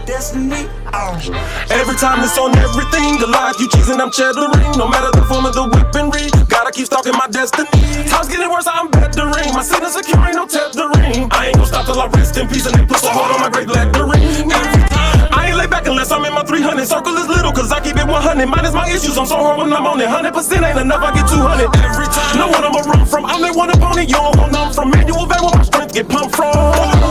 destiny. Every time it's on everything, the life you choosing, I'm cheddaring. No matter the form of the weaponry, gotta keep stalking my destiny. Time's getting worse, I'm bettering. My sin is secure, ain't no tethering. I ain't gon' stop till I rest in peace and they put so hard on my great lettering. Every time, I ain't lay back unless I'm in my 300. Circle is little, cause I keep it 100. Minus my issues, I'm so hard when I'm on it. 100% ain't enough, I get 200. Every time, know what I'ma run from. I'm that one opponent, you don't want none from. Manual vein where my strength get pumped from.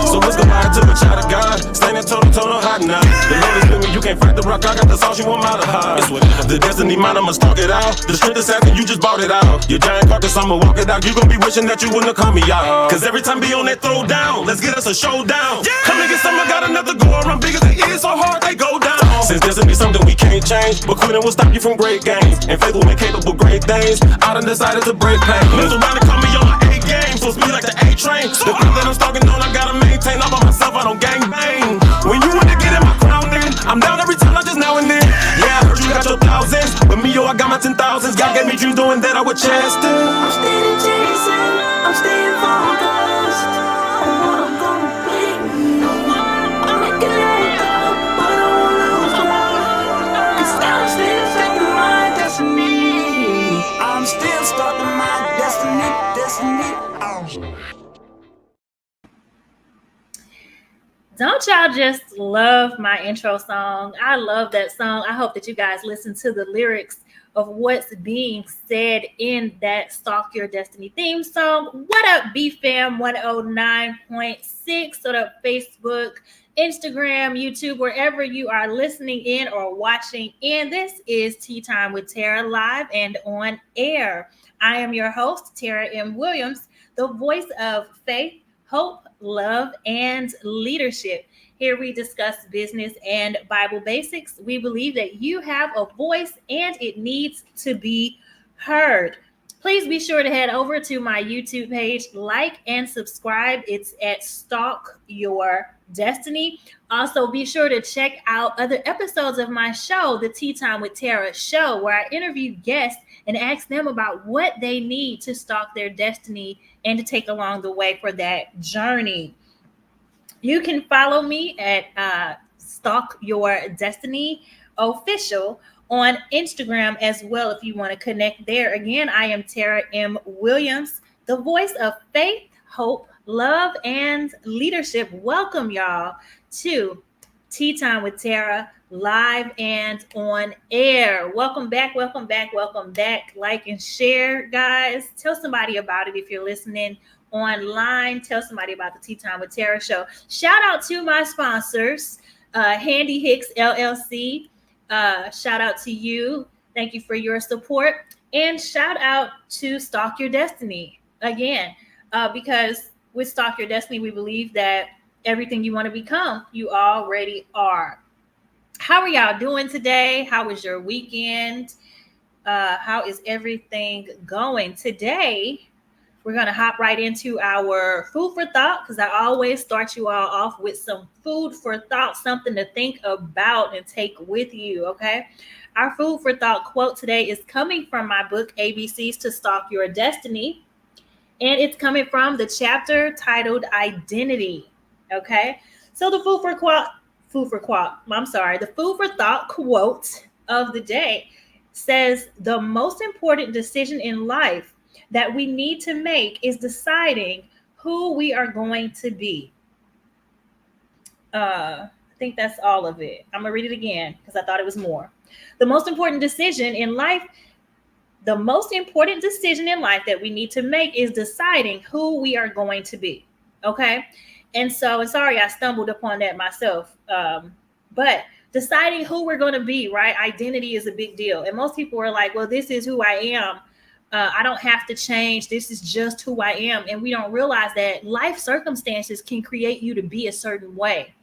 So let's go back to the child of God. Standing toe to toe, hot now. The Lord is with me, you can't fight the rock. I got the sauce, you want out of high. The destiny mine, I'ma stalk it out. The strength is asking, you just bought it out. Your giant carcass, I'ma walk it out. You gon' be wishing that you wouldn't have called me out. Cause every time be on that throw down, let's get us a showdown. Come and get some, I got another go around. Big as they is, so hard they go down. Since destiny something we can't change, but quitting will stop you from great gains. And faith will make capable great things. I done decided to break pain. Moves around and call me on my A game. Full speed like the A train. The thing that I'm stalking on, I gotta maintain. I'm by myself, I don't gang bang. When you want to get in my crown, then I'm down every time, not just now and then. Yeah, I heard you got your thousands, but me, yo, I got my 10,000s. God gave me dreams doing that, I would chest it. I'm steady chasing, I'm staying focused on what I'm gonna be. I'm making it up, but I won't lose hope. Cause I'm still taking my destiny. I'm still starting my destiny. Don't y'all just love my intro song? I love that song. I hope that you guys listen to the lyrics of what's being said in that Stalk Your Destiny theme song. What up, BFAM 109.6? What up, Facebook, Instagram, YouTube, wherever you are listening in or watching in. This is Tea Time with Tara live and on air. I am your host, Tara M. Williams, the voice of faith, hope, love, and leadership. Here we discuss business and Bible basics. We believe that you have a voice and it needs to be heard. Please be sure to head over to my YouTube page, like and subscribe. It's at Stalk Your Destiny. Also, be sure to check out other episodes of my show, the Tea Time with Tara show, where I interview guests and ask them about what they need to stalk their destiny and to take along the way for that journey. You can follow me at Stalk Your Destiny Official on Instagram as well if you want to connect there. Again, I am Tara M. Williams, the voice of faith, hope, love, and leadership. Welcome, y'all, to Tea Time with Tara live and on air. Welcome back. Like and share, guys. Tell somebody about it if you're listening online. Tell somebody about the Tea Time with Tara show. Shout out to my sponsors, Handy Hicks LLC. Shout out to you. Thank you for your support. And shout out to Stalk Your Destiny again, because with Stalk Your Destiny, we believe that everything you want to become, you already are. How are y'all doing today? How was your weekend? How is everything going? Today, we're going to hop right into our food for thought, because I always start you all off with some food for thought, something to think about and take with you, okay? Our food for thought quote today is coming from my book, ABCs to Stalk Your Destiny, and it's coming from the chapter titled Identity, okay? So the food for thought quote of the day says, the most important decision in life that we need to make is deciding who we are going to be. I think that's all of it. I'm gonna read it again because I thought it was more. The most important decision in life that we need to make is deciding who we are going to be. Okay. And sorry, I stumbled upon that myself. But deciding who we're going to be, right? Identity is a big deal. And most people are like, well, this is who I am. I don't have to change. This is just who I am. And we don't realize that life circumstances can create you to be a certain way.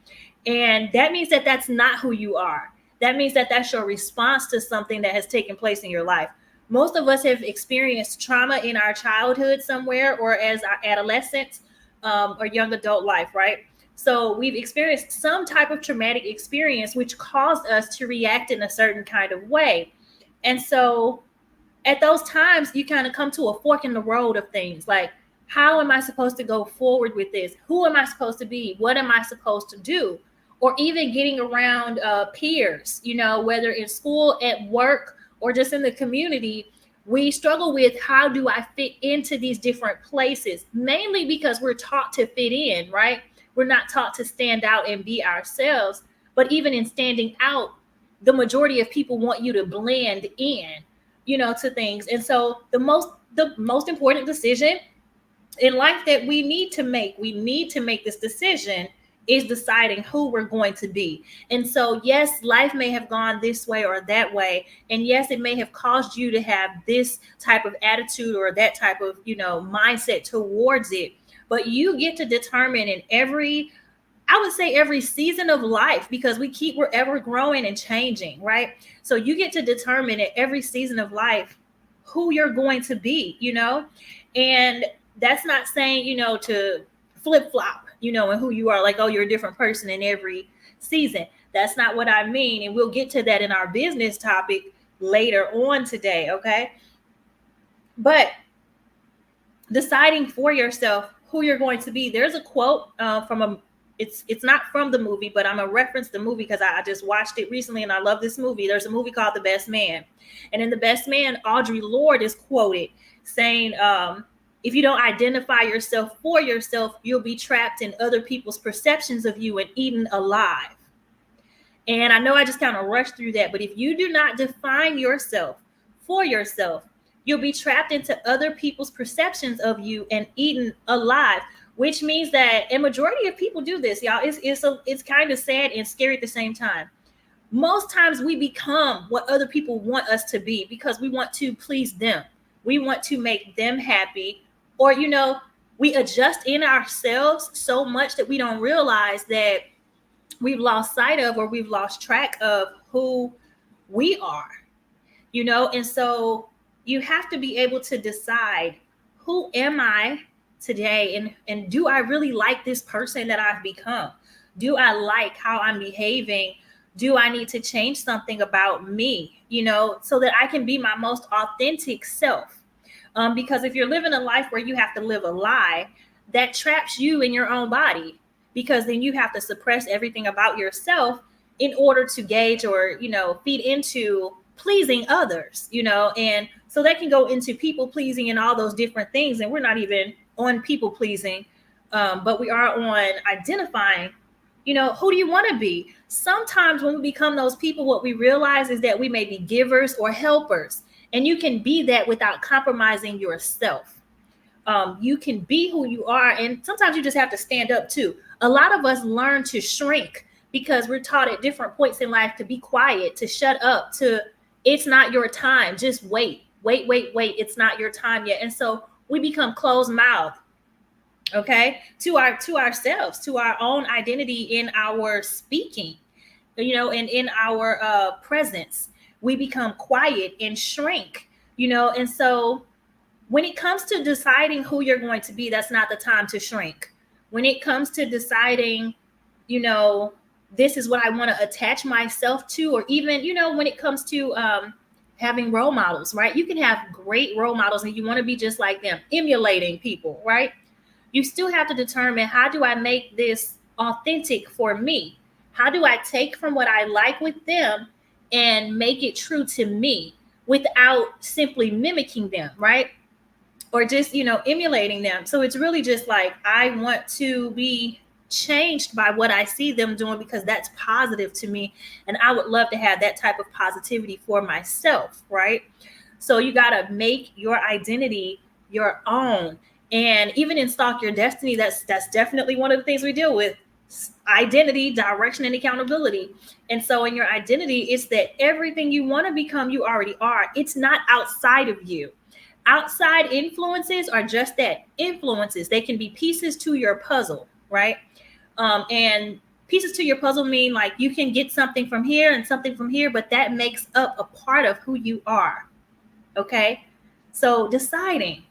And that means that that's not who you are. That means that that's your response to something that has taken place in your life. Most of us have experienced trauma in our childhood somewhere, or as our adolescent or young adult life, right? So we've experienced some type of traumatic experience, which caused us to react in a certain kind of way. And so at those times, you kind of come to a fork in the road of things like, how am I supposed to go forward with this? Who am I supposed to be? What am I supposed to do? or even getting around peers, whether in school, at work, or just in the community. We struggle with, how do I fit into these different places? Mainly because we're taught to fit in, right? We're not taught to stand out and be ourselves. But even in standing out, the majority of people want you to blend in, to things. And so the most important decision in life that we need to make this decision, is deciding who we're going to be. And so, yes, life may have gone this way or that way, and yes, it may have caused you to have this type of attitude or that type of mindset towards it. But you get to determine in every season of life, because we're ever growing and changing, right? So you get to determine at every season of life who you're going to be, and that's not saying, to flip flop, and who you are, like, oh, you're a different person in every season. That's not what I mean. And we'll get to that in our business topic later on today. Okay. But deciding for yourself who you're going to be, there's a quote it's not from the movie, but I'm gonna reference the movie because I just watched it recently and I love this movie. There's a movie called The Best Man. And in The Best Man, Audre Lorde is quoted saying, if you don't identify yourself for yourself, you'll be trapped in other people's perceptions of you and eaten alive. And I know I just kind of rushed through that, but if you do not define yourself for yourself, you'll be trapped into other people's perceptions of you and eaten alive. Which means that a majority of people do this, y'all. It's kind of sad and scary at the same time. Most times we become what other people want us to be because we want to please them. We want to make them happy, or we adjust in ourselves so much that we don't realize that we've lost sight of, or we've lost track of, who we are. And so you have to be able to decide, who am I today, and do I really like this person that I've become? Do I like how I'm behaving? Do I need to change something about me, so that I can be my most authentic self? Because if you're living a life where you have to live a lie, that traps you in your own body, because then you have to suppress everything about yourself in order to gauge or, feed into pleasing others, and so that can go into people pleasing and all those different things. And we're not even on people pleasing, but we are on identifying, who do you want to be? Sometimes when we become those people, what we realize is that we may be givers or helpers, and you can be that without compromising yourself. You can be who you are, and sometimes you just have to stand up too. A lot of us learn to shrink because we're taught at different points in life to be quiet, to shut up, it's not your time, just wait, it's not your time yet. And so we become closed mouthed, okay, to ourselves, to our own identity in our speaking, and in our presence. We become quiet and shrink, and so when it comes to deciding who you're going to be, that's not the time to shrink. When it comes to deciding, this is what I want to attach myself to, or even, when it comes to having role models, right? You can have great role models and you want to be just like them, emulating people, right? You still have to determine, how do I make this authentic for me? How do I take from what I like with them and make it true to me without simply mimicking them, right? Or just, emulating them. So it's really just like, I want to be changed by what I see them doing because that's positive to me. And I would love to have that type of positivity for myself, right? So you got to make your identity your own. And even in Stalk Your Destiny, that's definitely one of the things we deal with: identity, direction, and accountability. And so in your identity, it's that everything you want to become, you already are. It's not outside of you. Outside influences are just that, influences. They can be pieces to your puzzle, right? And pieces to your puzzle mean like you can get something from here and something from here, but that makes up a part of who you are. Okay. So deciding,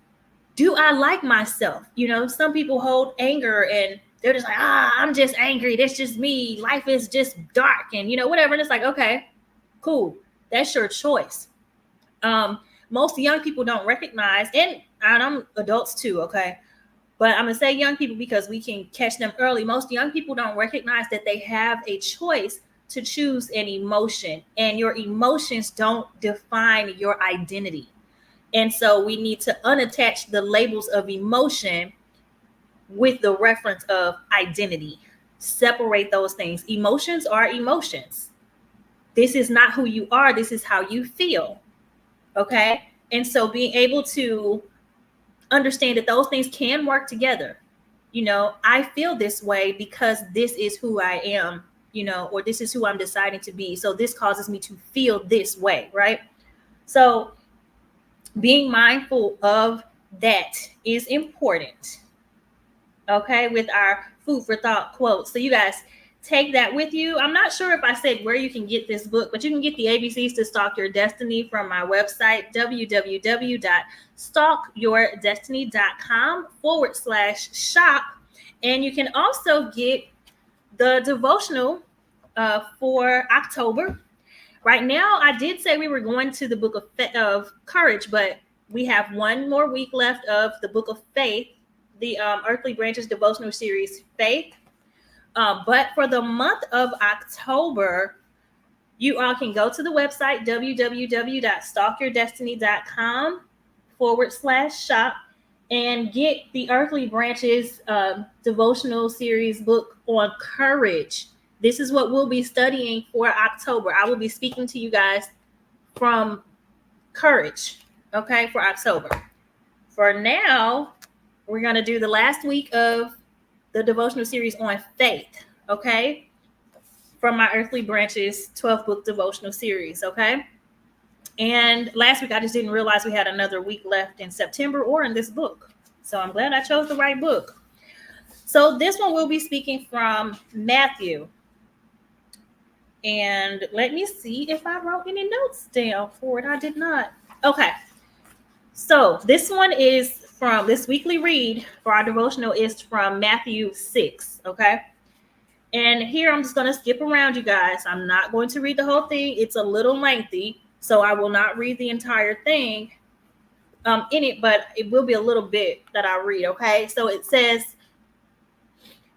do I like myself? Some people hold anger and they're just like, I'm just angry. That's just me. Life is just dark and, whatever. And it's like, okay, cool. That's your choice. Most young people don't recognize, and I'm adults too. Okay. But I'm going to say young people because we can catch them early. Most young people don't recognize that they have a choice to choose an emotion, and your emotions don't define your identity. And so we need to unattach the labels of emotion with the reference of identity. Separate those things. Emotions are emotions. This is not who you are. This is how you feel. Okay. And so being able to understand that those things can work together. I feel this way because this is who I am, or this is who I'm deciding to be. So this causes me to feel this way, right? So being mindful of that is important. Okay, with our food for thought quotes. So you guys take that with you. I'm not sure if I said where you can get this book, but you can get the ABCs to Stalk Your Destiny from my website, www.stalkyourdestiny.com/shop. And you can also get the devotional for October. Right now, I did say we were going to the book of Courage, but we have one more week left of the book of Faith, the Earthly Branches devotional series, Faith. But for the month of October, you all can go to the website, www.stalkyourdestiny.com/shop, and get the Earthly Branches devotional series book on courage. This is what we'll be studying for October. I will be speaking to you guys from courage, okay, for October. For now, we're going to do the last week of the devotional series on faith, okay, from my Earthly Branches 12 book devotional series, okay? And last week, I just didn't realize we had another week left in September or in this book. So I'm glad I chose the right book. So this one will be speaking from Matthew. And let me see if I wrote any notes down for it. I did not. Okay. So this one is from this weekly read for our devotional is from Matthew 6. Okay. And here I'm just going to skip around, you guys. I'm not going to read the whole thing. It's a little lengthy, so I will not read the entire thing in it, but it will be a little bit that I read. Okay. So it says,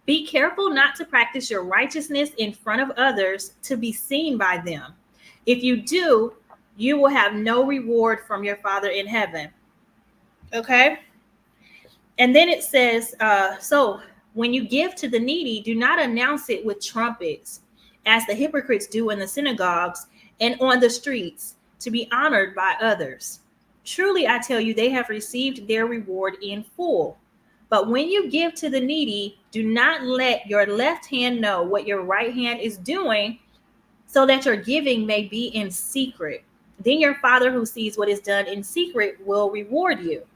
be careful not to practice your righteousness in front of others to be seen by them. If you do, you will have no reward from your Father in heaven. Okay. And then it says, so when you give to the needy, do not announce it with trumpets, as the hypocrites do in the synagogues and on the streets, to be honored by others. Truly, I tell you, they have received their reward in full. But when you give to the needy, do not let your left hand know what your right hand is doing, so that your giving may be in secret. Then your Father who sees what is done in secret will reward you.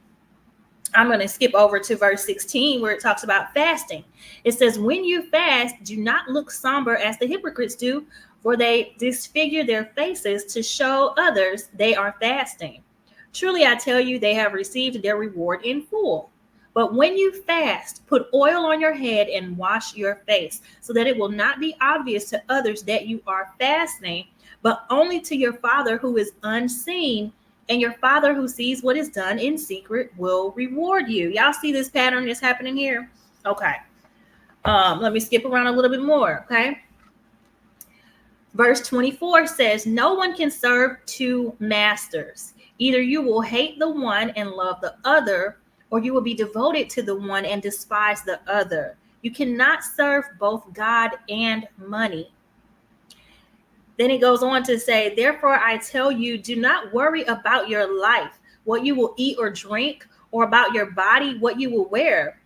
I'm going to skip over to verse 16 where it talks about fasting. It says, when you fast, do not look somber as the hypocrites do, for they disfigure their faces to show others they are fasting. Truly, I tell you, they have received their reward in full. But when you fast, put oil on your head and wash your face, so that it will not be obvious to others that you are fasting, but only to your Father who is unseen. And your Father who sees what is done in secret will reward you. Y'all see this pattern that's happening here? Okay. Let me skip around a little bit more, okay? Verse 24 says, no one can serve two masters. Either you will hate the one and love the other, or you will be devoted to the one and despise the other. You cannot serve both God and money. Then it goes on to say, therefore, I tell you, do not worry about your life, what you will eat or drink, or about your body, what you will wear.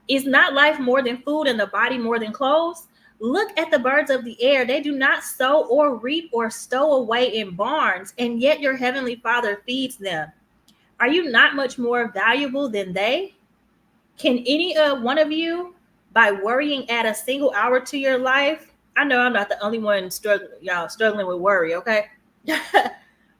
Is not life more than food and the body more than clothes? Look at the birds of the air. They do not sow or reap or stow away in barns, and yet your heavenly Father feeds them. Are you not much more valuable than they? Can any one of you, by worrying, add a single hour to your life? I know I'm not the only one struggling with worry, okay?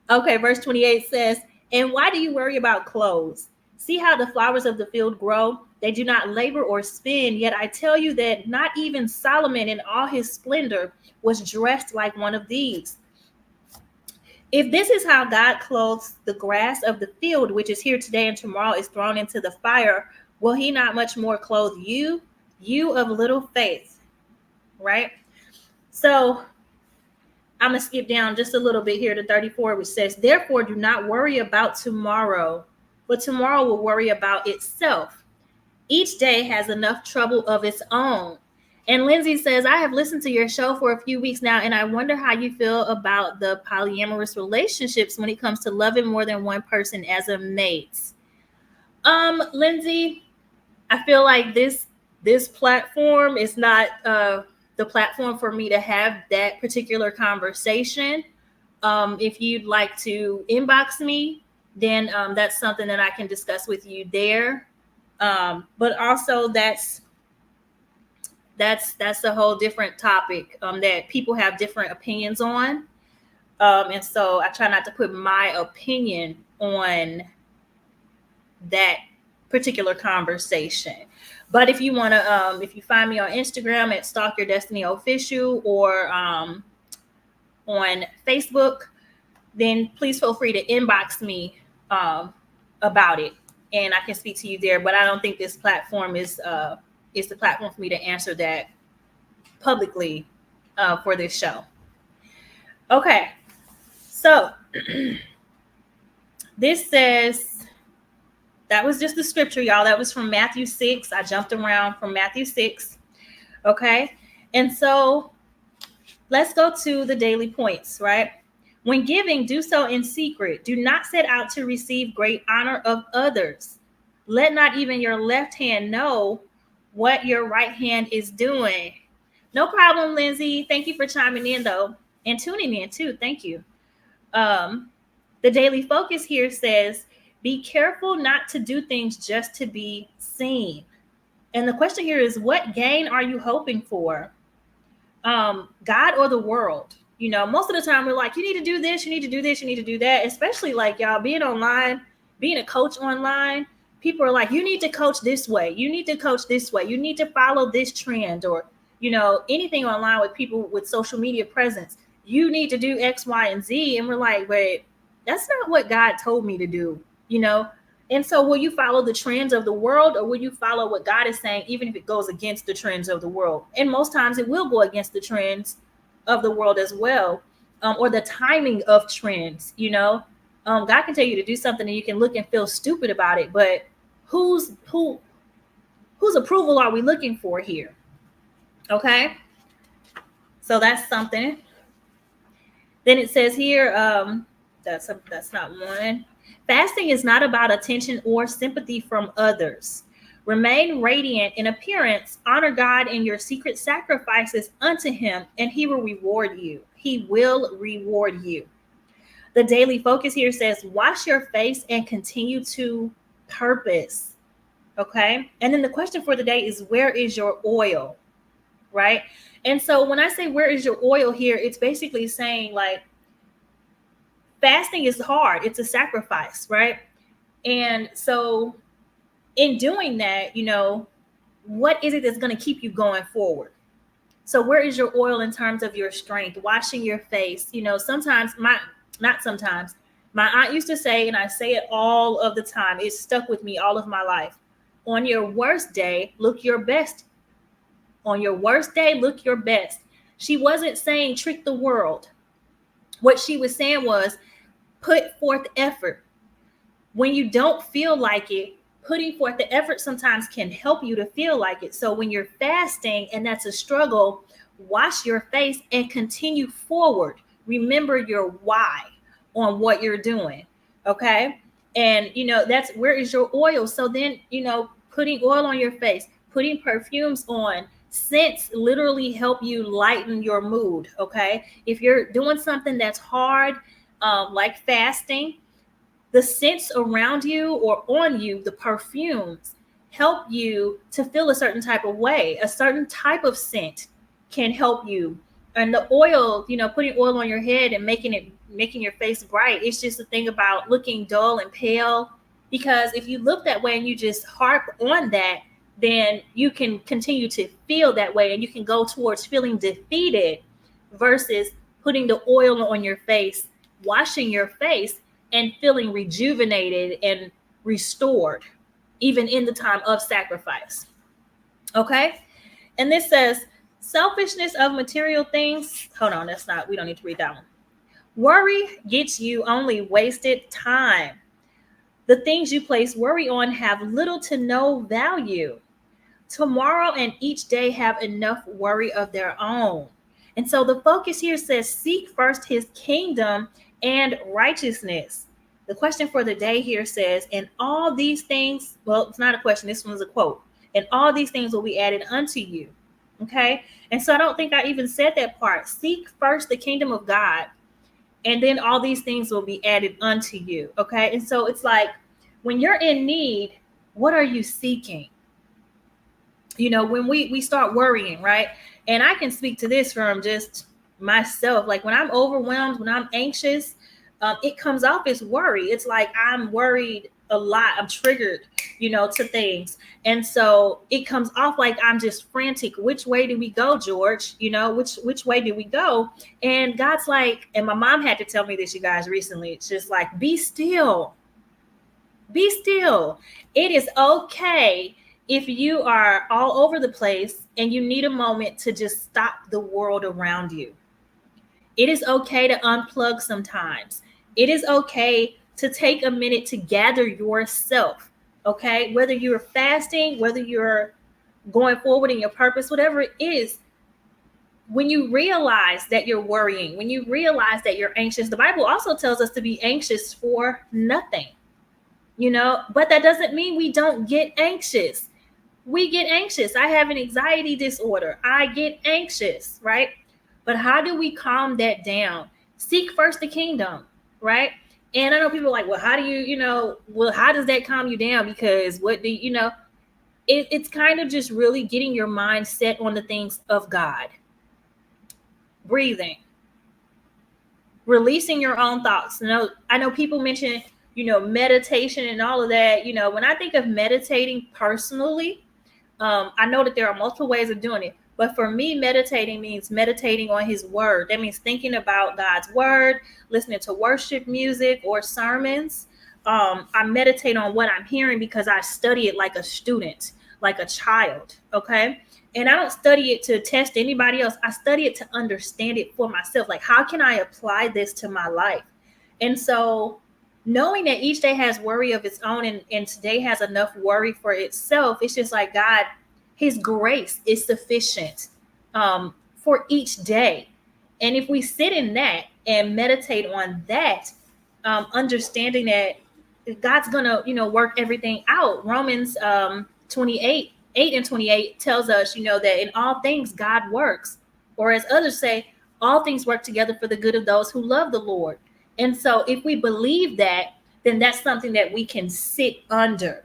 Okay, verse 28 says, and why do you worry about clothes? See how the flowers of the field grow? They do not labor or spin, yet I tell you that not even Solomon in all his splendor was dressed like one of these. If this is how God clothes the grass of the field, which is here today and tomorrow is thrown into the fire, Will he not much more clothe you, you of little faith? Right? So I'm going to skip down just a little bit here to 34, which says, therefore, do not worry about tomorrow, but tomorrow will worry about itself. Each day has enough trouble of its own. And Lindsay says, I have listened to your show for a few weeks now, and I wonder how you feel about the polyamorous relationships when it comes to loving more than one person as a mate. Lindsay, I feel like this platform is not the platform for me to have that particular conversation. If you'd like to inbox me, then that's something that I can discuss with you there. But also that's a whole different topic that people have different opinions on. And so I try not to put my opinion on that particular conversation. But if you want to, if you find me on Instagram at Stalk Your Destiny Official or on Facebook, then please feel free to inbox me about it, and I can speak to you there. But I don't think this platform is the platform for me to answer that publicly for this show. Okay, so this says, that was just the scripture, y'all. That was from Matthew 6. I jumped around from Matthew 6. Okay. And so let's go to the daily points, right? When giving, do so in secret. Do not set out to receive great honor of others. Let not even your left hand know what your right hand is doing. No problem, Lindsay. Thank you for chiming in, though, and tuning in, too. Thank you. The daily focus here says, be careful not to do things just to be seen. And the question here is, what gain are you hoping for? God or the world? You know, most of the time we're like, you need to do this, you need to do this, you need to do that. Especially like y'all being online, being a coach online, people are like, you need to coach this way. You need to coach this way. You need to follow this trend, or, you know, anything online with people with social media presence. You need to do X, Y, and Z. And we're like, wait, that's not what God told me to do. You know, and so will you follow the trends of the world, or will you follow what God is saying, even if it goes against the trends of the world? And most times it will go against the trends of the world as well, or the timing of trends. You know, God can tell you to do something and you can look and feel stupid about it, but whose approval are we looking for here? Okay, so that's something. Then it says here, that's not one. Fasting is not about attention or sympathy from others. Remain radiant in appearance. Honor God in your secret sacrifices unto him, and he will reward you. He will reward you. The daily focus here says, wash your face and continue to purpose. Okay. And then the question for the day is, where is your oil? Right. And so when I say, where is your oil here, it's basically saying, like, fasting is hard. It's a sacrifice, right? And so in doing that, you know, what is it that's going to keep you going forward? So where is your oil in terms of your strength? Washing your face. You know, my aunt used to say, and I say it all of the time, it's stuck with me all of my life. On your worst day, look your best. On your worst day, look your best. She wasn't saying trick the world. What she was saying was, put forth effort. When you don't feel like it, putting forth the effort sometimes can help you to feel like it. So when you're fasting and that's a struggle, wash your face and continue forward. Remember your why on what you're doing. Okay. And, you know, that's where is your oil. So then, you know, putting oil on your face, putting perfumes on. Scents literally help you lighten your mood. Okay. If you're doing something that's hard, like fasting, the scents around you or on you, the perfumes, help you to feel a certain type of way. A certain type of scent can help you. And the oil, you know, putting oil on your head and making your face bright, it's just a thing about looking dull and pale. Because if you look that way and you just harp on that, then you can continue to feel that way, and you can go towards feeling defeated versus putting the oil on your face, washing your face, and feeling rejuvenated and restored. even in the time of sacrifice. Okay. And this says, selfishness of material things. Hold on, we don't need to read that one. Worry gets you only wasted time. The things you place worry on have little to no value. Tomorrow and each day have enough worry of their own. And so the focus here says, seek first his kingdom and righteousness. The question for the day here says, and all these things, well, it's not a question, this one's a quote, and all these things will be added unto you. Okay. And so I don't think I even said that part. Seek first the kingdom of God, and then all these things will be added unto you. Okay. And so it's like, when you're in need, what are you seeking? You know, when we start worrying, right? And I can speak to this from just myself. Like when I'm overwhelmed, when I'm anxious, it comes off as worry. It's like I'm worried a lot. I'm triggered, to things. And so it comes off like I'm just frantic. Which way do we go, George? Which way do we go? And God's like, and my mom had to tell me this, you guys, recently. It's just like, be still. Be still. It is okay if you are all over the place and you need a moment to just stop the world around you. It is okay to unplug sometimes. It is okay to take a minute to gather yourself, okay? Whether you're fasting, whether you're going forward in your purpose, whatever it is, when you realize that you're worrying, when you realize that you're anxious, the Bible also tells us to be anxious for nothing, but that doesn't mean we don't get anxious. We get anxious. I have an anxiety disorder. I get anxious, right? But how do we calm that down? Seek first the kingdom, right? And I know people are like, well, how do how does that calm you down? Because it's kind of just really getting your mind set on the things of God. Breathing. Releasing your own thoughts. I know people mention, meditation and all of that. When I think of meditating personally, I know that there are multiple ways of doing it, but for me, meditating means meditating on his word. That means thinking about God's word, listening to worship music or sermons. I meditate on what I'm hearing because I study it like a student, like a child. Okay. And I don't study it to test anybody else. I study it to understand it for myself. Like, how can I apply this to my life? And so knowing that each day has worry of its own and today has enough worry for itself, it's just like God, his grace is sufficient for each day. And if we sit in that and meditate on that, understanding that God's going to, work everything out. Romans 8:28 tells us, that in all things God works, or as others say, all things work together for the good of those who love the Lord. And so if we believe that, then that's something that we can sit under.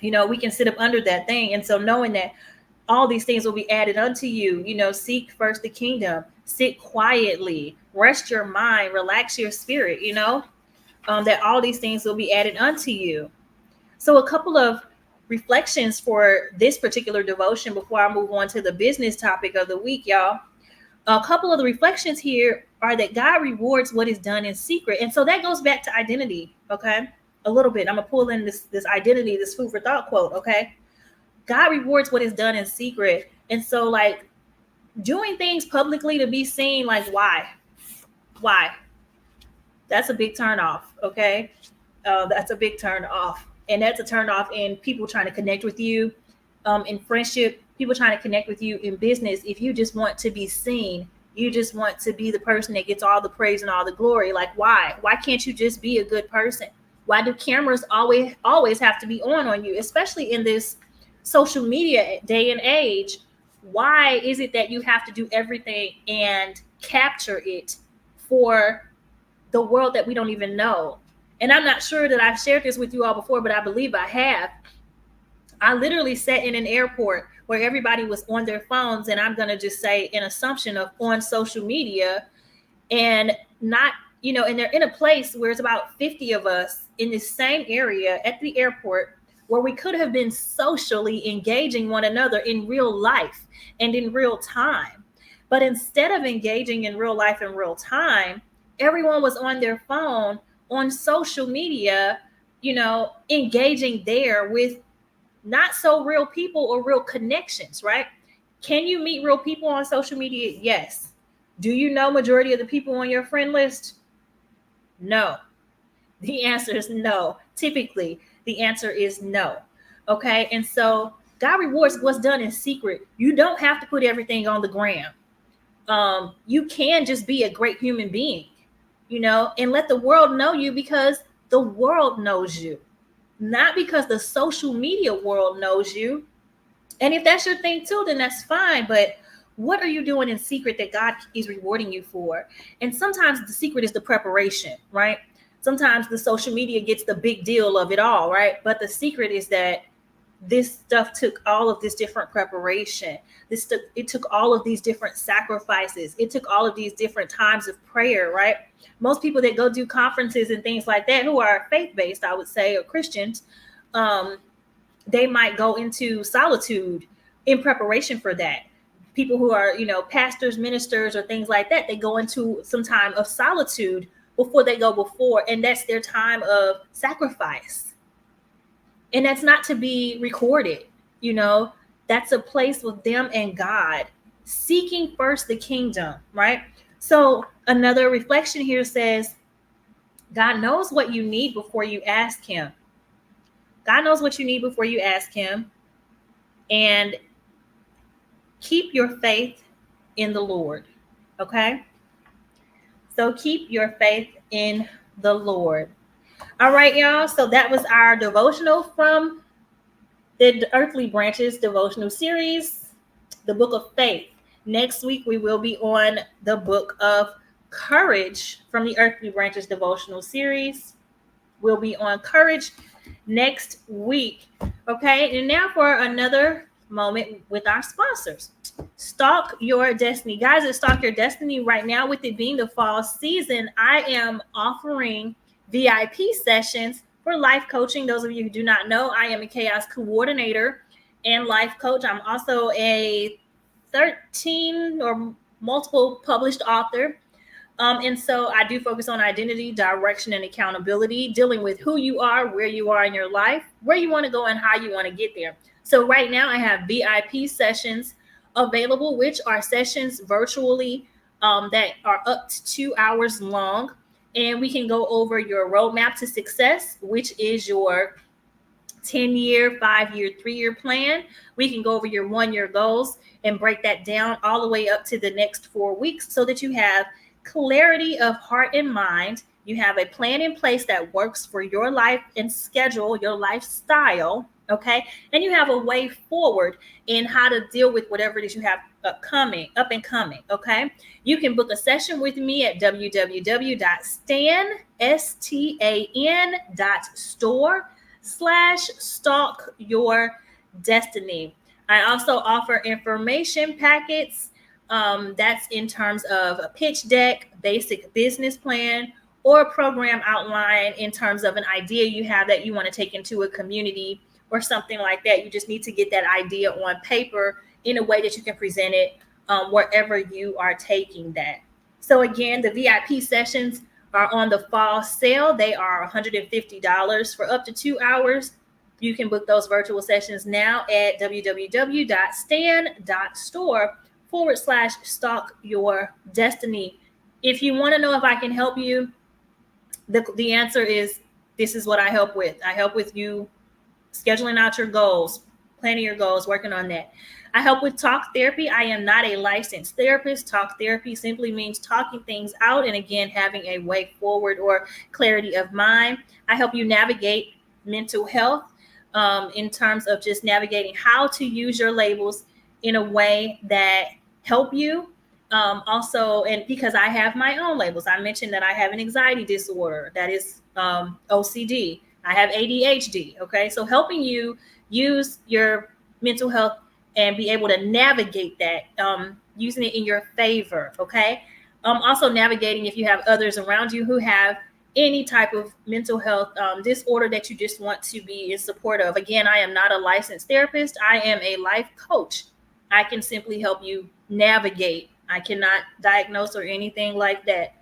We can sit up under that thing. And so knowing that all these things will be added unto you, seek first the kingdom, sit quietly, rest your mind, relax your spirit, that all these things will be added unto you. So a couple of reflections for this particular devotion before I move on to the business topic of the week, y'all. A couple of the reflections here are that God rewards what is done in secret. And so that goes back to identity, okay? A little bit. I'm going to pull in this identity, this food for thought quote, okay? God rewards what is done in secret. And so, like, doing things publicly to be seen, like, why? Why? That's a big turn off, okay? That's a big turn off. And that's a turn off in people trying to connect with you in friendship, people trying to connect with you in business. If you just want to be seen, you just want to be the person that gets all the praise and all the glory. Like, why? Why can't you just be a good person? Why do cameras always have to be on you, especially in this social media day and age? Why is it that you have to do everything and capture it for the world that we don't even know? And I'm not sure that I've shared this with you all before, but I believe I have. I literally sat in an airport where everybody was on their phones, and I'm going to just say an assumption of on social media, and not, and they're in a place where it's about 50 of us in the same area at the airport where we could have been socially engaging one another in real life and in real time. But instead of engaging in real life in real time, everyone was on their phone on social media, engaging there with not so real people or real connections, right? Can you meet real people on social media? Yes. Do you know majority of the people on your friend list? No. The answer is no. Typically, the answer is no. Okay. And so God rewards what's done in secret. You don't have to put everything on the gram. You can just be a great human being, and let the world know you because the world knows you, not because the social media world knows you. And if that's your thing too, then that's fine. But what are you doing in secret that God is rewarding you for? And sometimes the secret is the preparation, right? Sometimes the social media gets the big deal of it all, right? But the secret is that this stuff took all of this different preparation. It took all of these different sacrifices. It took all of these different times of prayer, right? Most people that go do conferences and things like that, who are faith-based, I would say, or Christians, they might go into solitude in preparation for that. People who are, pastors, ministers, or things like that, they go into some time of solitude before they go before, and that's their time of sacrifice. And that's not to be recorded, that's a place with them and God, seeking first the kingdom, right? So another reflection here says, God knows what you need before you ask him. God knows what you need before you ask him. And keep your faith in the Lord, okay? So keep your faith in the Lord. All right, y'all. So that was our devotional from the Earthly Branches devotional series, the Book of Faith. Next week, we will be on the Book of Courage from the Earthly Branches devotional series. We'll be on Courage next week. Okay, and now for another moment with our sponsors. Stalk Your Destiny. Guys, at Stalk Your Destiny right now, with it being the fall season, I am offering VIP sessions for life coaching. Those of you who do not know, I am a chaos coordinator and life coach. I'm also a 13 or multiple published author. And so I do focus on identity, direction, and accountability, dealing with who you are, where you are in your life, where you want to go, and how you want to get there. So right now I have VIP sessions available, which are sessions virtually that are up to 2 hours long. And we can go over your roadmap to success, which is your 10-year, 5-year, 3-year plan. We can go over your 1-year goals and break that down all the way up to the next 4 weeks so that you have clarity of heart and mind. You have a plan in place that works for your life and schedule, your lifestyle, okay? And you have a way forward in how to deal with whatever it is you have up and coming, okay? You can book a session with me at www.stan.store/stalk your destiny. I also offer information packets. That's in terms of a pitch deck, basic business plan, or a program outline in terms of an idea you have that you want to take into a community or something like that. You just need to get that idea on paper in a way that you can present it wherever you are taking that. So again, the VIP sessions are on the fall sale. They are $150 for up to 2 hours. You can book those virtual sessions now at www.stan.store/stalk your destiny. If you want to know if I can help you, the answer is, this is what I help with. I help with you scheduling out your goals, planning your goals, working on that. I help with talk therapy. I am not a licensed therapist. Talk therapy simply means talking things out and, again, having a way forward or clarity of mind. I help you navigate mental health in terms of just navigating how to use your labels in a way that help you. Also, and because I have my own labels, I mentioned that I have an anxiety disorder, that is OCD. I have ADHD. Okay. So helping you use your mental health and be able to navigate that, using it in your favor. Okay. Also navigating if you have others around you who have any type of mental health disorder that you just want to be in support of. Again, I am not a licensed therapist. I am a life coach. I can simply help you navigate. I cannot diagnose or anything like that.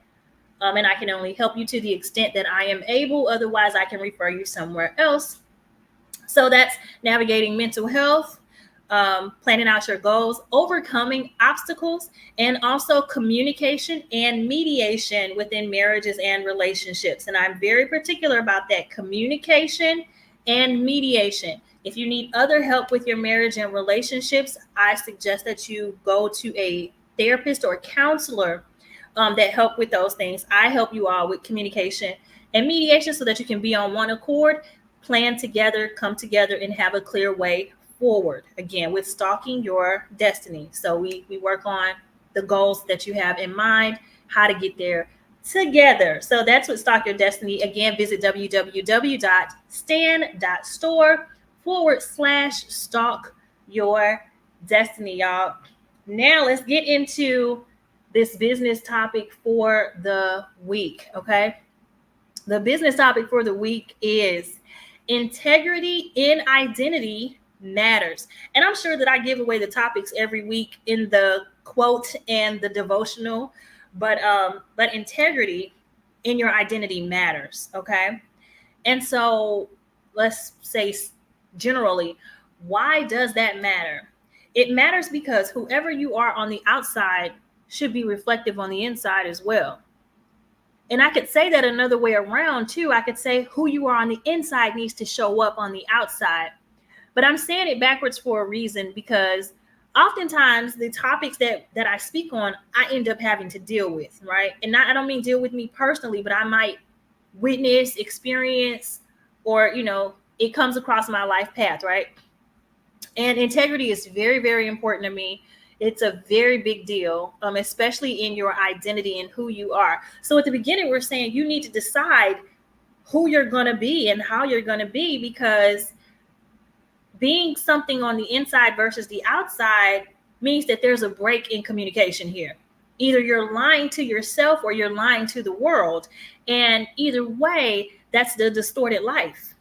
And I can only help you to the extent that I am able. Otherwise, I can refer you somewhere else. So that's navigating mental health, planning out your goals, overcoming obstacles, and also communication and mediation within marriages and relationships. And I'm very particular about that, communication and mediation. If you need other help with your marriage and relationships, I suggest that you go to a therapist or counselor that help with those things. I help you all with communication and mediation so that you can be on one accord, plan together, come together, and have a clear way forward. Again, with stalking your destiny. So we work on the goals that you have in mind, how to get there together. So that's what Stalk Your Destiny. Again, visit www.stan.store/stalk your destiny, y'all. Now let's get into this business topic for the week. Okay. The business topic for the week is integrity in identity matters. And I'm sure that I give away the topics every week in the quote and the devotional, but integrity in your identity matters. Okay. And so let's say generally, why does that matter? It matters because whoever you are on the outside should be reflective on the inside as well. And I could say that another way around too. I could say who you are on the inside needs to show up on the outside. But I'm saying it backwards for a reason, because oftentimes the topics that I speak on, I end up having to deal with, right? And I don't mean deal with me personally, but I might witness, experience, or, it comes across my life path, right? And integrity is very, very important to me. It's a very big deal, especially in your identity and who you are. So at the beginning, we're saying you need to decide who you're going to be and how you're going to be, because being something on the inside versus the outside means that there's a break in communication here. Either you're lying to yourself or you're lying to the world. And either way, that's the distorted life.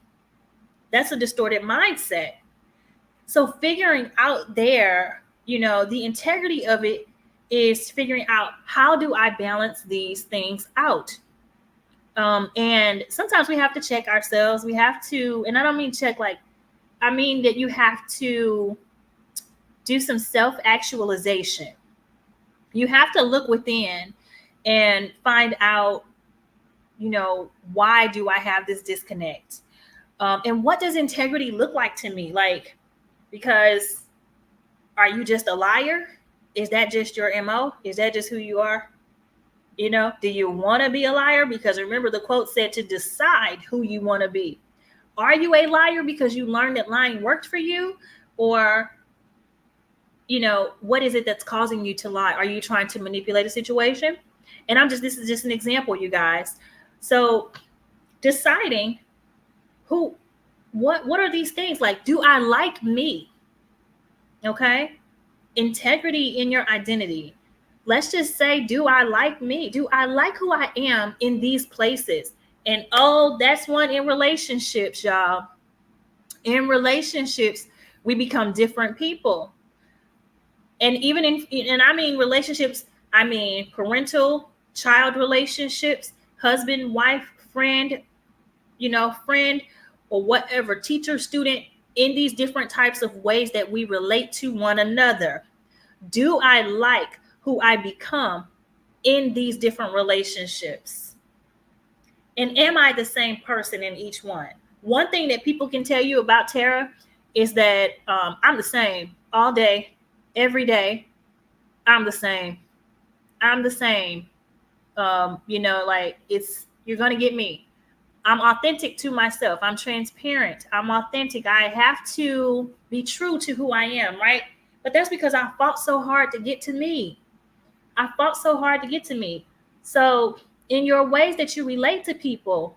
That's a distorted mindset. So figuring out there, the integrity of it is figuring out, how do I balance these things out? And sometimes we have to check ourselves. We have to, and I don't mean check I mean that you have to do some self-actualization. You have to look within and find out, why do I have this disconnect? And what does integrity look like to me? Because are you just a liar? Is that just your MO? Is that just who you are? Do you want to be a liar? Because remember, the quote said to decide who you want to be. Are you a liar because you learned that lying worked for you? Or, what is it that's causing you to lie? Are you trying to manipulate a situation? And this is just an example, you guys. So deciding what are these things? Do I like me? Okay. Integrity in your identity. Let's just say, do I like me? Do I like who I am in these places? And that's one in relationships, y'all. In relationships, we become different people. And even and I mean relationships, I mean parental, child relationships, husband, wife, friend, friend, or whatever, teacher, student, in these different types of ways that we relate to one another. Do I like who I become in these different relationships? And am I the same person in each one? One thing that people can tell you about Tara is that I'm the same all day, every day. I'm the same. I'm the same. You're going to get me. I'm authentic to myself. I'm transparent. I'm authentic. I have to be true to who I am, right? But that's because I fought so hard to get to me. I fought so hard to get to me. So in your ways that you relate to people,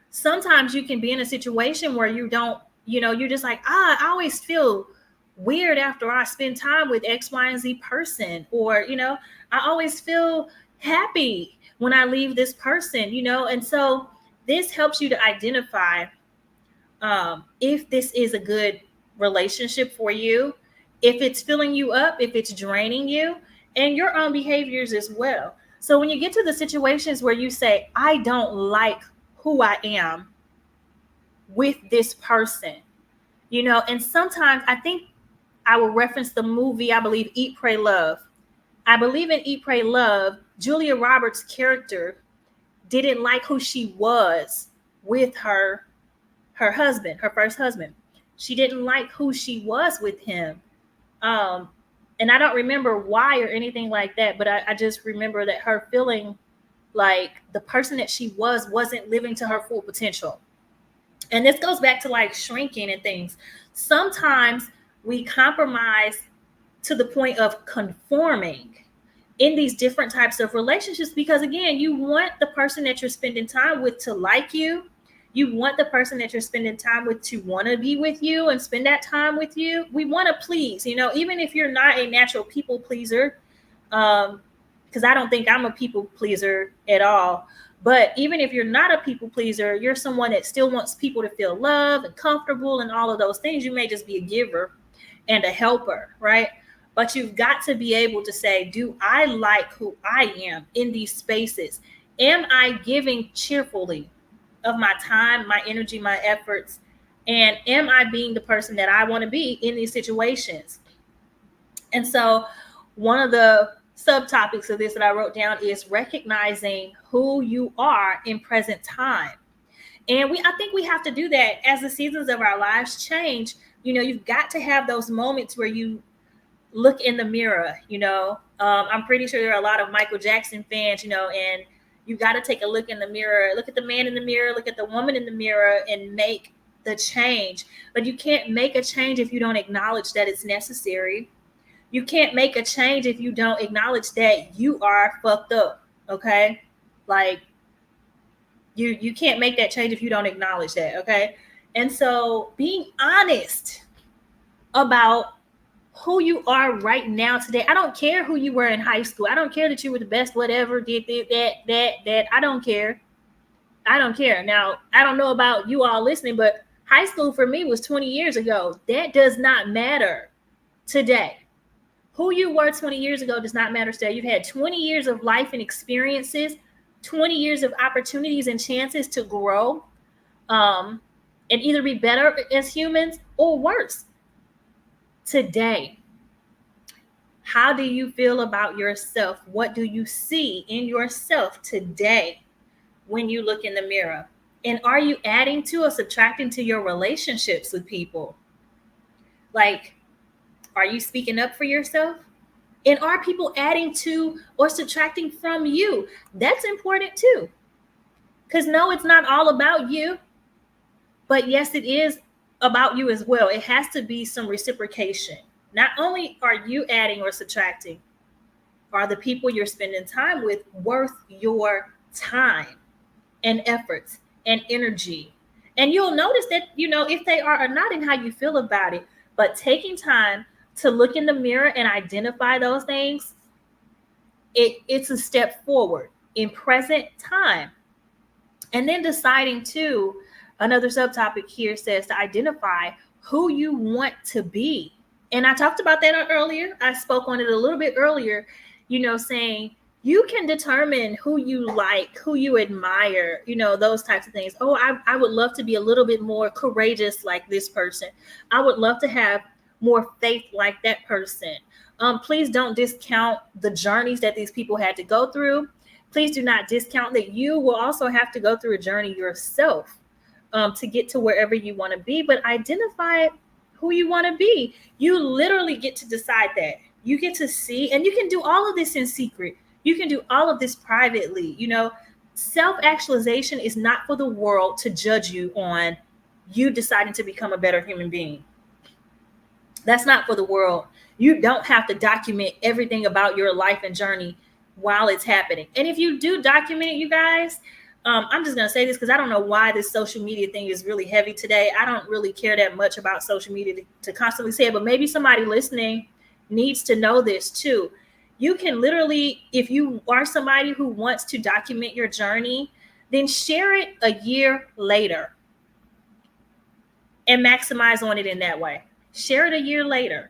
sometimes you can be in a situation where you don't, you're just like, I always feel weird after I spend time with X, Y, and Z person. Or, I always feel happy when I leave this person, and so this helps you to identify if this is a good relationship for you, if it's filling you up, if it's draining you, and your own behaviors as well. So when you get to the situations where you say, I don't like who I am with this person, and sometimes I think I will reference the movie, I believe, Eat, Pray, Love. I believe in Eat, Pray, Love, Julia Roberts' character didn't like who she was with her husband, her first husband. She didn't like who she was with him. Um, and I don't remember why or anything like that, but I just remember that her feeling like the person that she wasn't living to her full potential. And this goes back to like shrinking and things. Sometimes we compromise to the point of conforming in these different types of relationships, because again, you want the person that you're spending time with to like you. You want the person that you're spending time with to want to be with you and spend that time with you. We want to please, even if you're not a natural people pleaser, because I don't think I'm a people pleaser at all. But even if you're not a people pleaser, you're someone that still wants people to feel loved and comfortable and all of those things. You may just be a giver and a helper, right? But you've got to be able to say, do I like who I am in these spaces? Am I giving cheerfully of my time, my energy, my efforts? And am I being the person that I want to be in these situations? And so one of the subtopics of this that I wrote down is recognizing who you are in present time. And I think we have to do that as the seasons of our lives change. You've got to have those moments where you look in the mirror. I'm pretty sure there are a lot of Michael Jackson fans, and you got to take a look in the mirror, look at the man in the mirror, look at the woman in the mirror, and make the change. But you can't make a change if you don't acknowledge that it's necessary. You can't make a change if you don't acknowledge that you are fucked up. Okay. Like you can't make that change if you don't acknowledge that. Okay. And so being honest about who you are right now today. I don't care who you were in high school. I don't care that you were the best, whatever, did that. I don't care. Now, I don't know about you all listening, but high school for me was 20 years ago. That does not matter today. Who you were 20 years ago does not matter today. You've had 20 years of life and experiences, 20 years of opportunities and chances to grow, and either be better as humans or worse. Today, how do you feel about yourself? What do you see in yourself today when you look in the mirror? And are you adding to or subtracting to your relationships with people? Like, are you speaking up for yourself? And are people adding to or subtracting from you? That's important too. Because no, it's not all about you. But yes, it is about you as well. It has to be some reciprocation. Not only are you adding or subtracting, are the people you're spending time with worth your time and efforts and energy? And you'll notice that, if they are or not, and how you feel about it. But taking time to look in the mirror and identify those things, it's a step forward in present time. And then deciding too, another subtopic here says to identify who you want to be. And I talked about that earlier. I spoke on it a little bit earlier, saying you can determine who you like, who you admire, those types of things. Oh, I would love to be a little bit more courageous like this person. I would love to have more faith like that person. Please don't discount the journeys that these people had to go through. Please do not discount that you will also have to go through a journey yourself to get to wherever you want to be. But identify who you want to be. You literally get to decide that. You get to see, and you can do all of this in secret. You can do all of this privately. Self-actualization is not for the world to judge you on you deciding to become a better human being. That's not for the world. You don't have to document everything about your life and journey while it's happening. And if you do document it, you guys, I'm just going to say this because I don't know why this social media thing is really heavy today. I don't really care that much about social media to constantly say it, but maybe somebody listening needs to know this too. You can literally, if you are somebody who wants to document your journey, then share it a year later and maximize on it in that way. Share it a year later.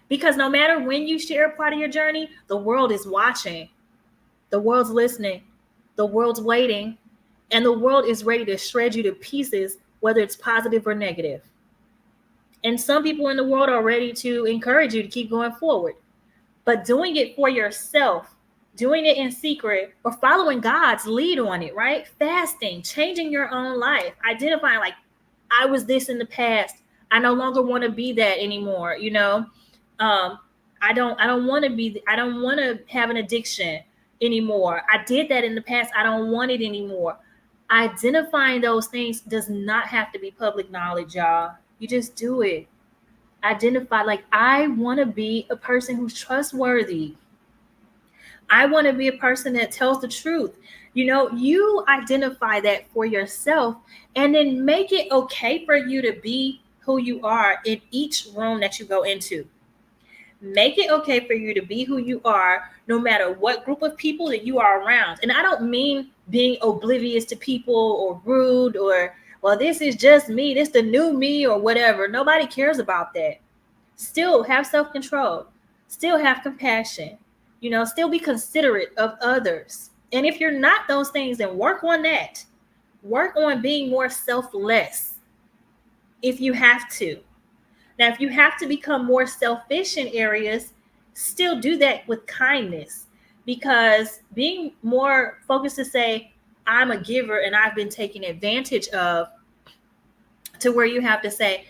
Because no matter when you share a part of your journey, the world is watching. The world's listening, the world's waiting, and the world is ready to shred you to pieces, whether it's positive or negative. And some people in the world are ready to encourage you to keep going forward. But doing it for yourself, doing it in secret, or following God's lead on it, right? Fasting, changing your own life, identifying like, I was this in the past. I no longer want to be that anymore. I don't want to be, I don't want to have an addiction anymore. I did that in the past. I don't want it anymore. Identifying those things does not have to be public knowledge, y'all. You just do it. Identify, like, I want to be a person who's trustworthy. I want to be a person that tells the truth. You identify that for yourself and then make it okay for you to be who you are in each room that you go into. Make it okay for you to be who you are, no matter what group of people that you are around. And I don't mean being oblivious to people or rude or, well, this is just me, this the new me or whatever. Nobody cares about that. Still have self-control, still have compassion, still be considerate of others. And if you're not those things, then work on that. Work on being more selfless if you have to. Now, if you have to become more selfish in areas, still do that with kindness, because being more focused to say, I'm a giver and I've been taken advantage of, to where you have to say,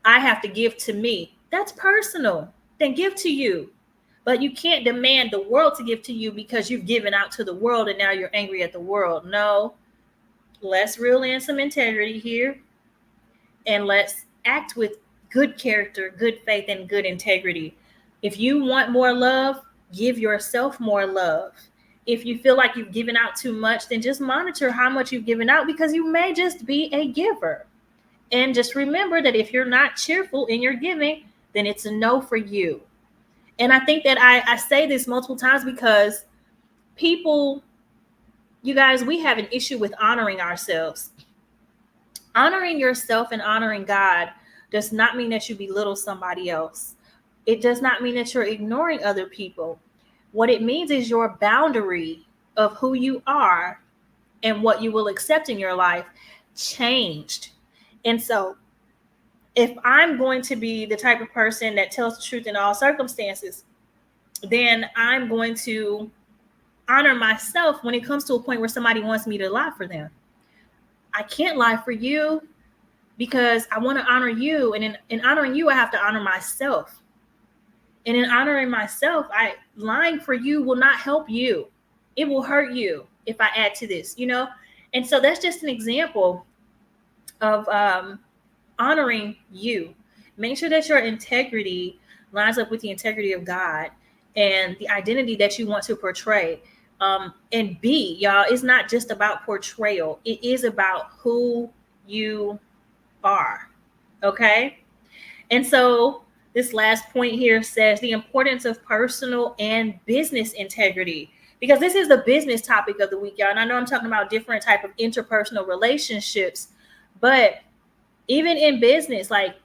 I have to give to me. That's personal. Then give to you. But you can't demand the world to give to you because you've given out to the world and now you're angry at the world. No, let's reel in some integrity here and let's act with good character, good faith, and good integrity. If you want more love, give yourself more love. If you feel like you've given out too much, then just monitor how much you've given out, because you may just be a giver. And just remember that if you're not cheerful in your giving, then it's a no for you. And I think that I say this multiple times because people, you guys, we have an issue with honoring ourselves. Honoring yourself and honoring God does not mean that you belittle somebody else. It does not mean that you're ignoring other people. What it means is your boundary of who you are and what you will accept in your life changed. And so if I'm going to be the type of person that tells the truth in all circumstances, then I'm going to honor myself when it comes to a point where somebody wants me to lie for them. I can't lie for you because I want to honor you. And in honoring you, I have to honor myself. And in honoring myself, lying for you will not help you. It will hurt you if I add to this, And so that's just an example of honoring you. Make sure that your integrity lines up with the integrity of God and the identity that you want to portray. And y'all, it's not just about portrayal. It is about who you are. Okay. And so this last point here says the importance of personal and business integrity, because this is the business topic of the week, y'all. And I know I'm talking about different type of interpersonal relationships, but even in business, like,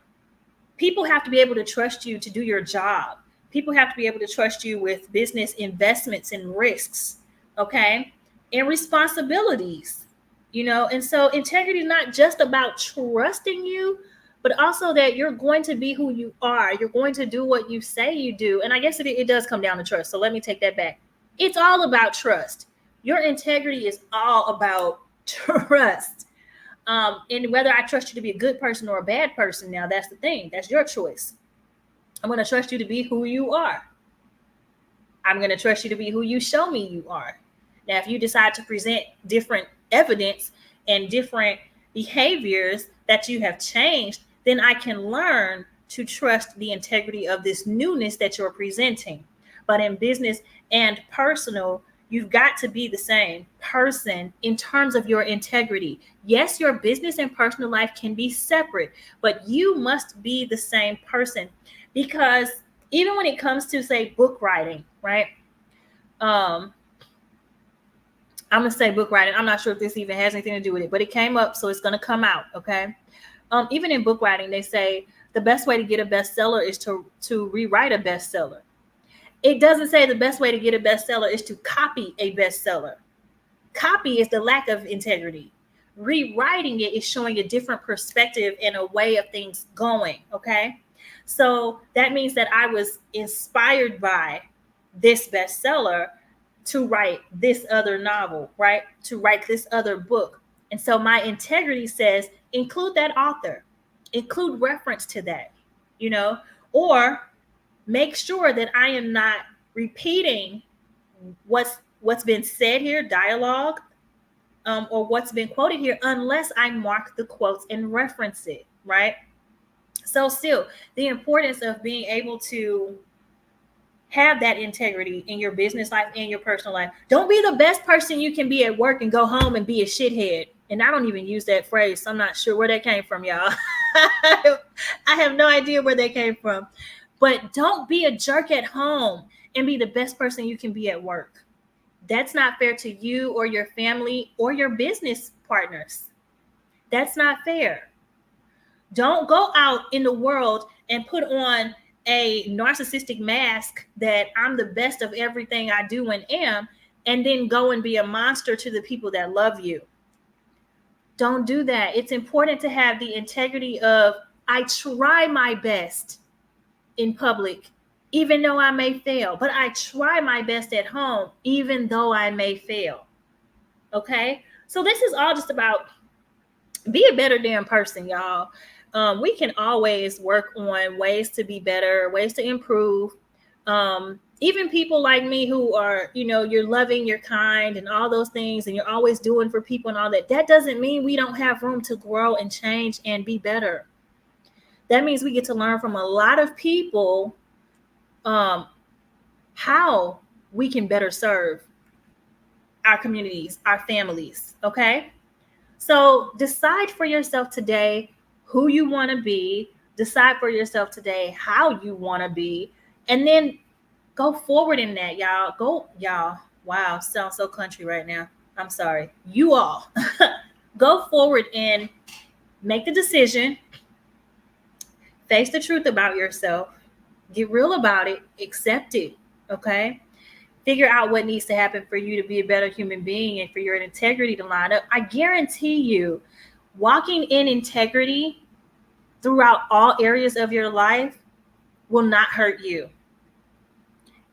people have to be able to trust you to do your job. People have to be able to trust you with business investments and risks, okay, and responsibilities, And so integrity is not just about trusting you, but also that you're going to be who you are. You're going to do what you say you do. And I guess it does come down to trust. So let me take that back. It's all about trust. Your integrity is all about trust. And whether I trust you to be a good person or a bad person, now that's the thing. That's your choice. I'm going to trust you to be who you are. I'm going to trust you to be who you show me you are. Now, if you decide to present different evidence and different behaviors that you have changed, then I can learn to trust the integrity of this newness that you're presenting. But in business and personal, you've got to be the same person in terms of your integrity. Yes, your business and personal life can be separate, but you must be the same person. Because even when it comes to, say, book writing, right? I'm going to say book writing. I'm not sure if this even has anything to do with it, but it came up, so it's going to come out, okay? Even in book writing, they say the best way to get a bestseller is to rewrite a bestseller. It doesn't say the best way to get a bestseller is to copy a bestseller. Copy is the lack of integrity. Rewriting it is showing a different perspective and a way of things going. Okay. So that means that I was inspired by this bestseller to write this other novel, right? To write this other book. And so my integrity says include that author, include reference to that, or make sure that I am not repeating what's been said here, dialogue, or what's been quoted here, unless I mark the quotes and reference it, right? So still, the importance of being able to have that integrity in your business life and your personal life. Don't be the best person you can be at work and go home and be a shithead. And I don't even use that phrase, so I'm not sure where that came from, y'all. I have no idea where that came from. But don't be a jerk at home and be the best person you can be at work. That's not fair to you or your family or your business partners. That's not fair. Don't go out in the world and put on a narcissistic mask that I'm the best of everything I do and am, and then go and be a monster to the people that love you. Don't do that. It's important to have the integrity of, I try my best in public, even though I may fail, but I try my best at home, even though I may fail. Okay? So this is all just about be a better damn person, y'all. We can always work on ways to be better, ways to improve. Even people like me who are, you're loving, you're kind, and all those things, and you're always doing for people and all that. That doesn't mean we don't have room to grow and change and be better. That means we get to learn from a lot of people how we can better serve our communities, our families. Okay? So decide for yourself today who you want to be. Decide for yourself today how you want to be. And then go forward in that, y'all. Wow, sounds so country right now. I'm sorry. You all go forward and make the decision. Face the truth about yourself. Get real about it. Accept it. Okay? Figure out what needs to happen for you to be a better human being and for your integrity to line up. I guarantee you, walking in integrity throughout all areas of your life will not hurt you.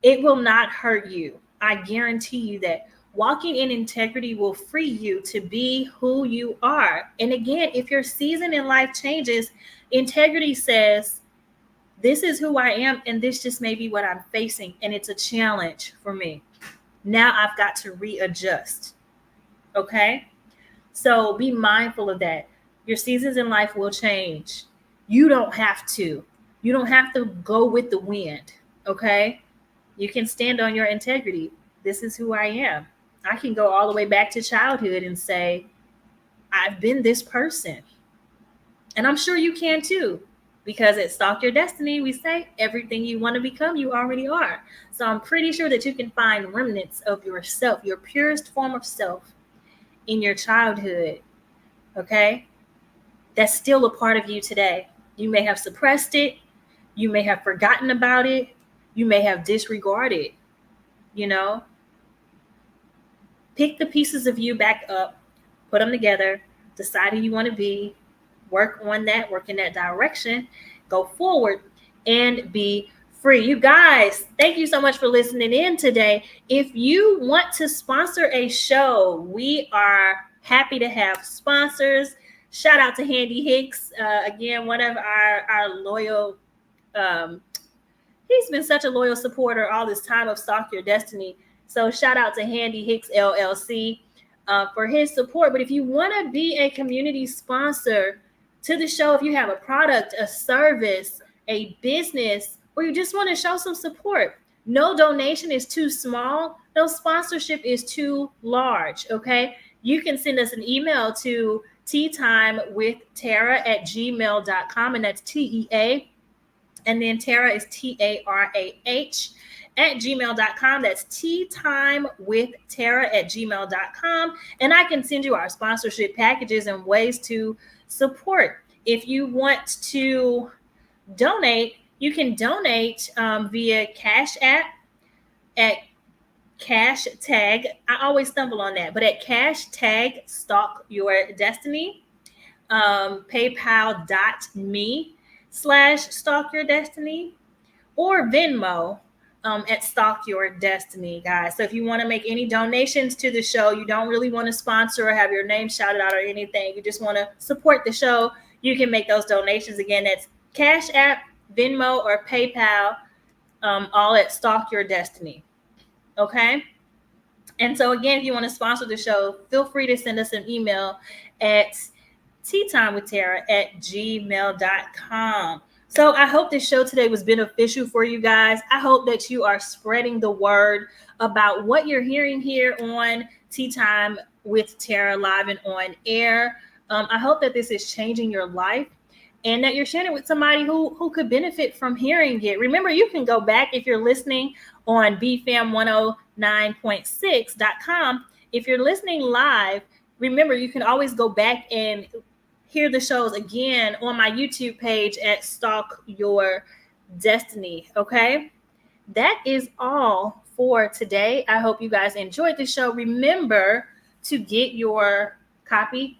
It will not hurt you. I guarantee you that. Walking in integrity will free you to be who you are. And again, if your season in life changes, integrity says, this is who I am, and this just may be what I'm facing, and it's a challenge for me. Now I've got to readjust. Okay? So be mindful of that. Your seasons in life will change. You don't have to. You don't have to go with the wind. Okay? You can stand on your integrity. This is who I am. I can go all the way back to childhood and say, I've been this person. And I'm sure you can too. Because at Stalk Your Destiny, we say everything you want to become, you already are. So I'm pretty sure that you can find remnants of yourself, your purest form of self in your childhood. Okay? That's still a part of you today. You may have suppressed it. You may have forgotten about it. You may have disregarded, Pick the pieces of you back up, put them together, decide who you want to be, work on that, work in that direction, go forward, and be free. You guys, thank you so much for listening in today. If you want to sponsor a show, we are happy to have sponsors. Shout out to Handy Hicks, again, one of our loyal, he's been such a loyal supporter all this time of Stalk Your Destiny. So shout out to Handy Hicks LLC for his support. But if you want to be a community sponsor to the show, if you have a product, a service, a business, or you just want to show some support, no donation is too small. No sponsorship is too large. Okay. You can send us an email to teatimewithtara@gmail.com, and that's TEA. And then Tara is TARAH @gmail.com. That's teatimewithtara@gmail.com. And I can send you our sponsorship packages and ways to support. If you want to donate, you can donate via Cash App. at #, I always stumble on that, but at #Stalk Your Destiny, PayPal.me/Stalk Your Destiny, or Venmo at Stalk Your Destiny, guys. So if you want to make any donations to the show, you don't really want to sponsor or have your name shouted out or anything, you just want to support the show, you can make those donations. Again, that's Cash App, Venmo, or PayPal, all at Stalk Your Destiny. Okay? And so again, if you want to sponsor the show, feel free to send us an email at teatimewithtara@gmail.com. So I hope this show today was beneficial for you guys. I hope that you are spreading the word about what you're hearing here on Tea Time with Tara Live and On Air. I hope that this is changing your life and that you're sharing it with somebody who could benefit from hearing it. Remember, you can go back if you're listening on BFAM 109.6.com. If you're listening live, remember, you can always go back and hear the shows again on my YouTube page at Stalk Your Destiny. Okay, that is all for today. I hope you guys enjoyed the show. Remember to get your copy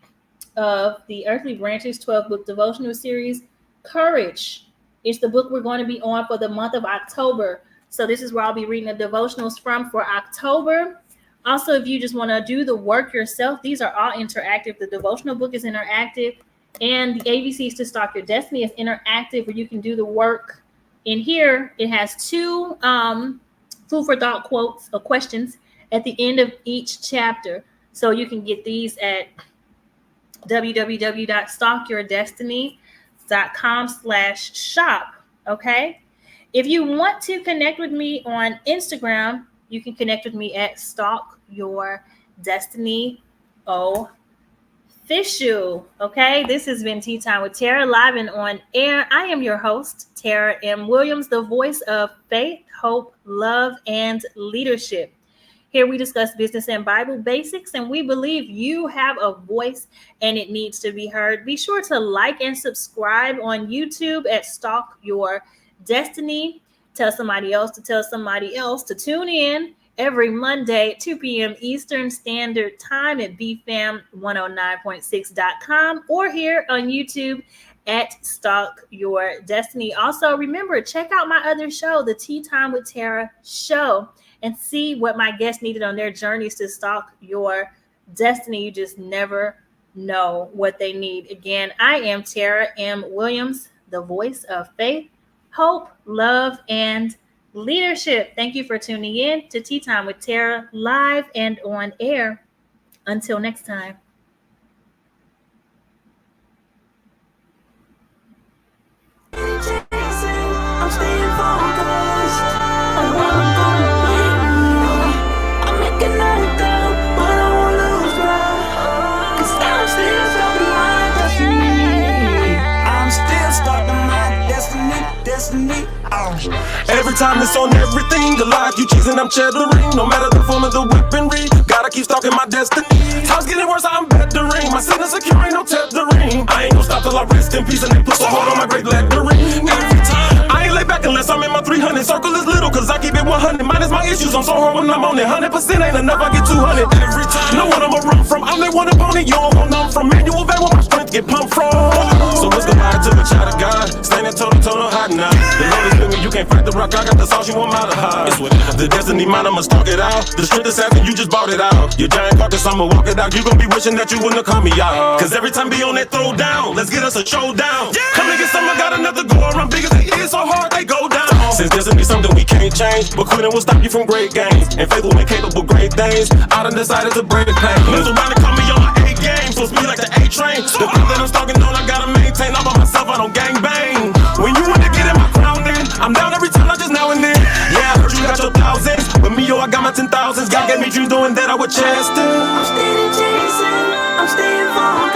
of the Earthly Branches 12-book devotional series, Courage. It's the book we're going to be on for the month of October. So this is where I'll be reading the devotionals from for October. Also, if you just want to do the work yourself, these are all interactive. The devotional book is interactive, and the ABCs to Stalk Your Destiny is interactive, where you can do the work. In here, it has 2 food for thought quotes or questions at the end of each chapter. So you can get these at www.stalkyourdestiny.com/shop. Okay. If you want to connect with me on Instagram, you can connect with me at Stalk Your Destiny Official. Okay, this has been Tea Time with Tara, live and on air. I am your host, Tara M. Williams, the voice of faith, hope, love, and leadership. Here we discuss business and Bible basics, and we believe you have a voice and it needs to be heard. Be sure to like and subscribe on YouTube at Stalk Your Destiny. Tell somebody else to tell somebody else to tune in every Monday at 2 p.m. Eastern Standard Time at BFAM109.6.com or here on YouTube at Stalk Your Destiny. Also, remember, check out my other show, the Tea Time with Tara show, and see what my guests needed on their journeys to stalk your destiny. You just never know what they need. Again, I am Tara M. Williams, the voice of faith, hope, love, and leadership. Thank you for tuning in to Tea Time with Tara, live and on air. Until next time. I'm staying focused on what I'm gonna be. I'm making that down, but I won't lose ground. 'Cause I'm still stuck in my destiny. I'm still stuck in my destiny. Every time it's on everything, the life you choosing, I'm cheddering. No matter the form of the weaponry, gotta keep stalking my destiny. Time's getting worse, I'm bettering. My sin is secure, ain't no tethering. I ain't gonna stop till I rest in peace, and they put so hard on my great lettering. Every time, I ain't lay back unless I'm in my 300. Circle is little, cause I keep it 100. Minus my issues, I'm so hard when I'm on it. 100% ain't enough, I get 200. Every time, know what I'ma run from. I'm that one opponent, you don't want none from. Manual van where my strength get pumped from. So let's go ride to the child of God. Standing toe to toe, no hiding out. The Lord is with me, you can't fight the rock. I got the sauce, you want out of high. The destiny mine, I'ma stalk it out. The strength is asking, you just bought it out. Your giant carcass, I'ma walk it out. You gon' be wishing that you wouldn't have called me out. Cause every time be on that throw down, let's get us a showdown. Come and get some, I got another go around. Big as they is, so hard they go down. Since destiny something we can't change, but quitting will stop you from great gains. And faith will make capable great things. I done decided to break pain. Mess around and call me on my A game. So speed like the A train. The path that I'm stalking on, I gotta maintain. I'm by myself, I don't gang bang. When you want to get in my crown, then I'm down every time, not just now and then. Yeah, I heard you got your thousands, but me, yo, I got my 10,000s. God gave me dreams doing that I would chase them. I'm steady chasing, I'm staying focused.